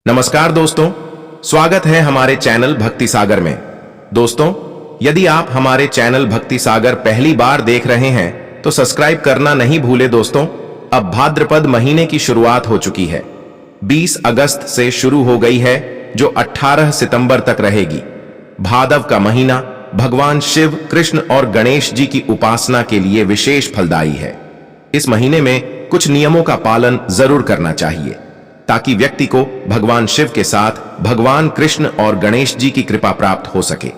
नमस्कार दोस्तों, स्वागत है हमारे चैनल भक्ति सागर में। दोस्तों, यदि आप हमारे चैनल भक्ति सागर पहली बार देख रहे हैं तो सब्सक्राइब करना नहीं भूले। दोस्तों, अब भाद्रपद महीने की शुरुआत हो चुकी है। 20 अगस्त से शुरू हो गई है जो 18 सितंबर तक रहेगी। भादव का महीना भगवान शिव, कृष्ण और गणेश जी की उपासना के लिए विशेष फलदायी है। इस महीने में कुछ नियमों का पालन जरूर करना चाहिए ताकि व्यक्ति को भगवान शिव के साथ भगवान कृष्ण और गणेश जी की कृपा प्राप्त हो सके।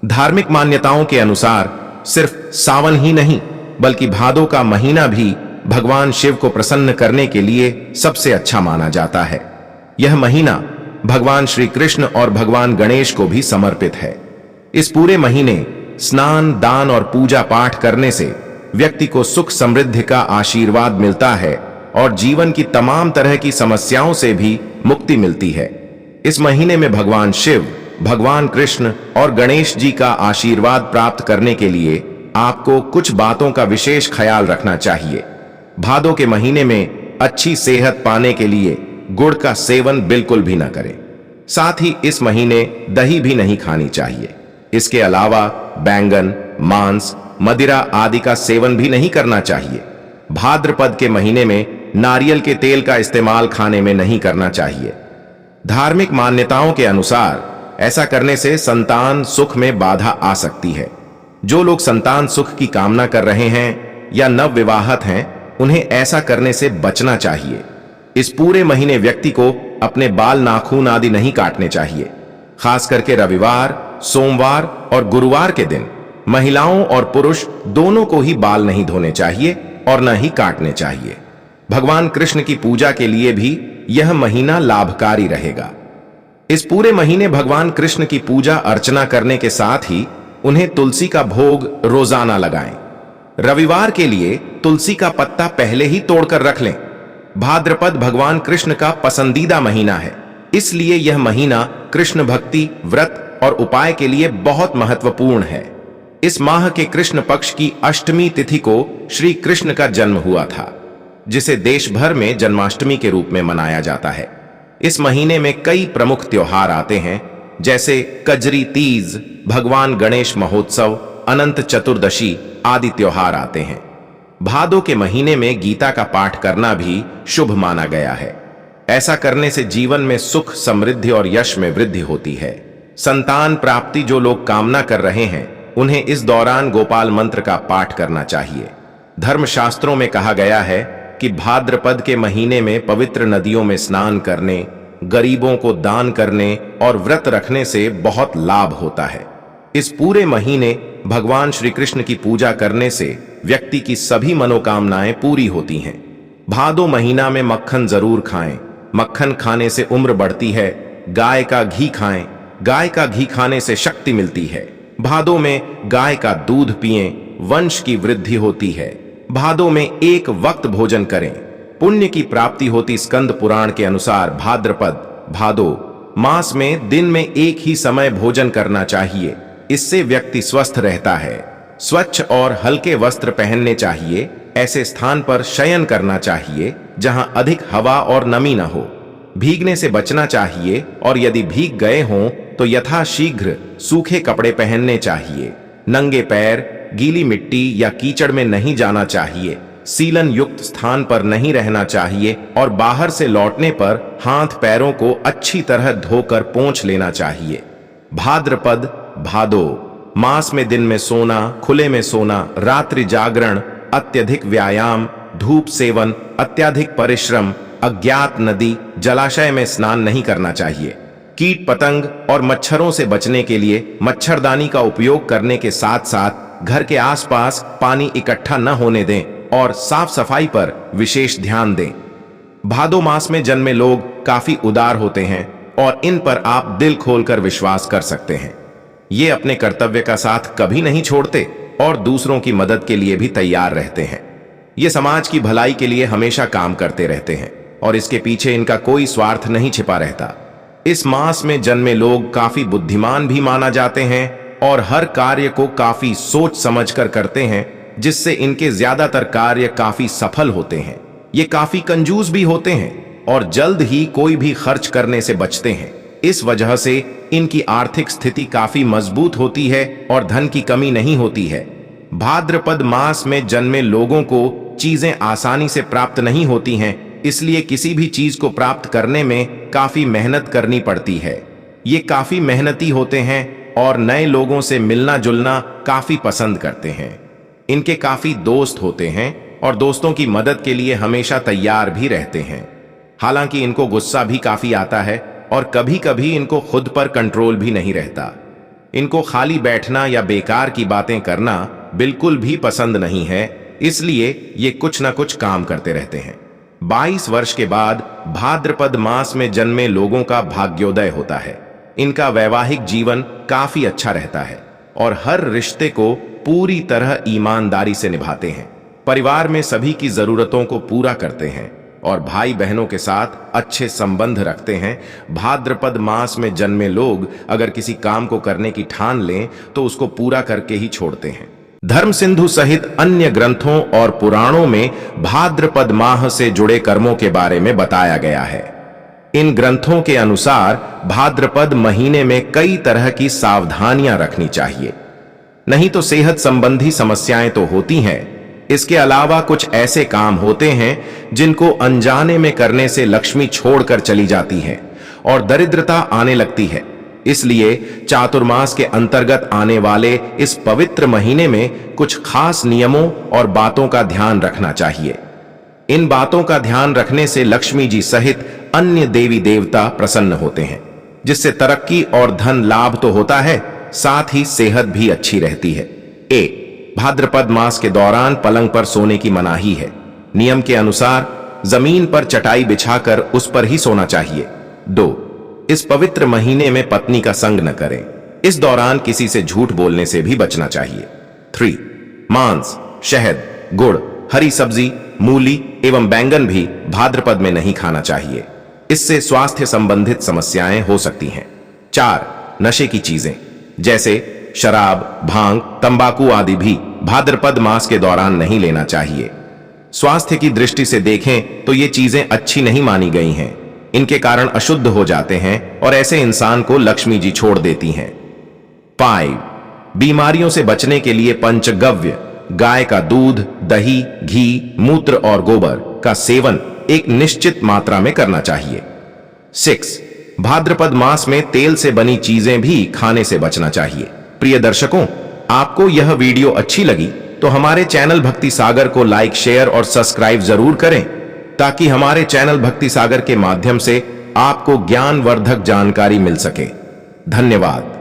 धार्मिक मान्यताओं के अनुसार सिर्फ सावन ही नहीं बल्कि भादो का महीना भी भगवान शिव को प्रसन्न करने के लिए सबसे अच्छा माना जाता है। यह महीना भगवान श्री कृष्ण और भगवान गणेश को भी समर्पित है। इस पूरे महीने स्नान, दान और पूजा पाठ करने से व्यक्ति को सुख समृद्धि का आशीर्वाद मिलता है और जीवन की तमाम तरह की समस्याओं से भी मुक्ति मिलती है। इस महीने में भगवान शिव, भगवान कृष्ण और गणेश जी का आशीर्वाद प्राप्त करने के लिए आपको कुछ बातों का विशेष ख्याल रखना चाहिए। भादो के महीने में अच्छी सेहत पाने के लिए गुड़ का सेवन बिल्कुल भी न करें। साथ ही इस महीने दही भी नहीं खानी चाहिए। इसके अलावा बैंगन, मांस, मदिरा आदि का सेवन भी नहीं करना चाहिए। भाद्रपद के महीने में नारियल के तेल का इस्तेमाल खाने में नहीं करना चाहिए। धार्मिक मान्यताओं के अनुसार ऐसा करने से संतान सुख में बाधा आ सकती है। जो लोग संतान सुख की कामना कर रहे हैं या नव विवाहित हैं, उन्हें ऐसा करने से बचना चाहिए। इस पूरे महीने व्यक्ति को अपने बाल, नाखून आदि नहीं काटने चाहिए। खास करके रविवार, सोमवार और गुरुवार के दिन महिलाओं और पुरुष दोनों को ही बाल नहीं धोने चाहिए और न ही काटने चाहिए। भगवान कृष्ण की पूजा के लिए भी यह महीना लाभकारी रहेगा। इस पूरे महीने भगवान कृष्ण की पूजा अर्चना करने के साथ ही उन्हें तुलसी का भोग रोजाना लगाएं। रविवार के लिए तुलसी का पत्ता पहले ही तोड़कर रख लें। भाद्रपद भगवान कृष्ण का पसंदीदा महीना है, इसलिए यह महीना कृष्ण भक्ति, व्रत और उपाय के लिए बहुत महत्वपूर्ण है। इस माह के कृष्ण पक्ष की अष्टमी तिथि को श्री कृष्ण का जन्म हुआ था, जिसे देश भर में जन्माष्टमी के रूप में मनाया जाता है। इस महीने में कई प्रमुख त्योहार आते हैं, जैसे कजरी तीज, भगवान गणेश महोत्सव, अनंत चतुर्दशी आदि त्योहार आते हैं। भादो के महीने में गीता का पाठ करना भी शुभ माना गया है। ऐसा करने से जीवन में सुख, समृद्धि और यश में वृद्धि होती है। संतान प्राप्ति जो लोग कामना कर रहे हैं, उन्हें इस दौरान गोपाल मंत्र का पाठ करना चाहिए। धर्मशास्त्रों में कहा गया है कि भाद्रपद के महीने में पवित्र नदियों में स्नान करने, गरीबों को दान करने और व्रत रखने से बहुत लाभ होता है। इस पूरे महीने भगवान श्री कृष्ण की पूजा करने से व्यक्ति की सभी मनोकामनाएं पूरी होती हैं। भादो महीना में मक्खन जरूर खाएं। मक्खन खाने से उम्र बढ़ती है। गाय का घी खाएं। गाय का घी खाने से शक्ति मिलती है। भादो में गाय का दूध पिएं, वंश की वृद्धि होती है। भादो में एक वक्त भोजन करें, पुण्य की प्राप्ति होती। स्कंद पुराण के अनुसार भाद्रपद, भादो मास में दिन में एक ही समय भोजन करना चाहिए। इससे व्यक्ति स्वस्थ रहता है। स्वच्छ और हल्के वस्त्र पहनने चाहिए। ऐसे स्थान पर शयन करना चाहिए जहां अधिक हवा और नमी न हो। भीगने से बचना चाहिए और यदि भीग गए हों तो यथाशीघ्र सूखे कपड़े पहनने चाहिए। नंगे पैर गीली मिट्टी या कीचड़ में नहीं जाना चाहिए। सीलन युक्त स्थान पर नहीं रहना चाहिए और बाहर से लौटने पर हाथ पैरों को अच्छी तरह धोकर पोंछ लेना चाहिए। भाद्रपद, भादो मास में दिन में सोना, खुले में सोना, रात्रि जागरण, अत्यधिक व्यायाम, धूप सेवन, अत्यधिक परिश्रम, अज्ञात नदी, जलाशय में स्नान नहीं करना चाहिए। कीट पतंग और मच्छरों से बचने के लिए मच्छरदानी का उपयोग करने के साथ साथ घर के आसपास पानी इकट्ठा न होने दें और साफ सफाई पर विशेष ध्यान दें। भादो मास में जन्मे लोग काफी उदार होते हैं और इन पर आप दिल खोलकर विश्वास कर सकते हैं। ये अपने कर्तव्य का साथ कभी नहीं छोड़ते और दूसरों की मदद के लिए भी तैयार रहते हैं। ये समाज की भलाई के लिए हमेशा काम करते रहते हैं और इसके पीछे इनका कोई स्वार्थ नहीं छिपा रहता। इस मास में जन्मे लोग काफी बुद्धिमान भी माना जाते हैं और हर कार्य को काफी सोच समझकर करते हैं, जिससे इनके ज्यादातर कार्य काफी सफल होते हैं। ये काफी कंजूस भी होते हैं। और जल्द ही कोई भी खर्च करने से बचते हैं। इस वजह से इनकी आर्थिक स्थिति काफी मजबूत होती है और धन की कमी नहीं होती है। भाद्रपद मास में जन्मे लोगों को चीजें आसानी से प्राप्त नहीं होती हैं, इसलिए किसी भी चीज को प्राप्त करने में काफी मेहनत करनी पड़ती है। ये काफी मेहनती होते हैं और नए लोगों से मिलना जुलना काफी पसंद करते हैं। इनके काफी दोस्त होते हैं और दोस्तों की मदद के लिए हमेशा तैयार भी रहते हैं। हालांकि इनको गुस्सा भी काफी आता है और कभी कभी इनको खुद पर कंट्रोल भी नहीं रहता। इनको खाली बैठना या बेकार की बातें करना बिल्कुल भी पसंद नहीं है, इसलिए ये कुछ न कुछ काम करते रहते हैं। 22 वर्ष के बाद भाद्रपद मास में जन्मे लोगों का भाग्योदय होता है। इनका वैवाहिक जीवन काफी अच्छा रहता है और हर रिश्ते को पूरी तरह ईमानदारी से निभाते हैं। परिवार में सभी की जरूरतों को पूरा करते हैं और भाई बहनों के साथ अच्छे संबंध रखते हैं। भाद्रपद मास में जन्मे लोग अगर किसी काम को करने की ठान लें तो उसको पूरा करके ही छोड़ते हैं। धर्म सिंधु सहित अन्य ग्रंथों और पुराणों में भाद्रपद माह से जुड़े कर्मों के बारे में बताया गया है। इन ग्रंथों के अनुसार भाद्रपद महीने में कई तरह की सावधानियां रखनी चाहिए, नहीं तो सेहत संबंधी समस्याएं तो होती हैं। इसके अलावा कुछ ऐसे काम होते हैं जिनको अनजाने में करने से लक्ष्मी छोड़कर चली जाती है और दरिद्रता आने लगती है। इसलिए चातुर्मास के अंतर्गत आने वाले इस पवित्र महीने में कुछ खास नियमों और बातों का ध्यान रखना चाहिए। इन बातों का ध्यान रखने से लक्ष्मी जी सहित अन्य देवी देवता प्रसन्न होते हैं, जिससे तरक्की और धन लाभ तो होता है, साथ ही सेहत भी अच्छी रहती है। भाद्रपद मास के दौरान पलंग पर सोने की मनाही है। नियम के अनुसार जमीन पर चटाई बिछाकर उस पर ही सोना चाहिए। 2, इस पवित्र महीने में पत्नी का संग न करें। इस दौरान किसी से झूठ बोलने से भी बचना चाहिए। 3, मांस, शहद, गुड़, हरी सब्जी, मूली एवं बैंगन भी भाद्रपद में नहीं खाना चाहिए। इससे स्वास्थ्य संबंधित समस्याएं हो सकती हैं। 4, नशे की चीजें जैसे शराब, भांग, तंबाकू आदि भी भाद्रपद मास के दौरान नहीं लेना चाहिए। स्वास्थ्य की दृष्टि से देखें तो ये चीजें अच्छी नहीं मानी गई हैं। इनके कारण अशुद्ध हो जाते हैं और ऐसे इंसान को लक्ष्मी जी छोड़ देती हैं। 5, बीमारियों से बचने के लिए पंचगव्य, गाय का दूध, दही, घी, मूत्र और गोबर का सेवन एक निश्चित मात्रा में करना चाहिए। 6, भाद्रपद मास में तेल से बनी चीजें भी खाने से बचना चाहिए। प्रिय दर्शकों, आपको यह वीडियो अच्छी लगी तो हमारे चैनल भक्ति सागर को लाइक, शेयर और सब्सक्राइब जरूर करें, ताकि हमारे चैनल भक्ति सागर के माध्यम से आपको ज्ञानवर्धक जानकारी मिल सके। धन्यवाद।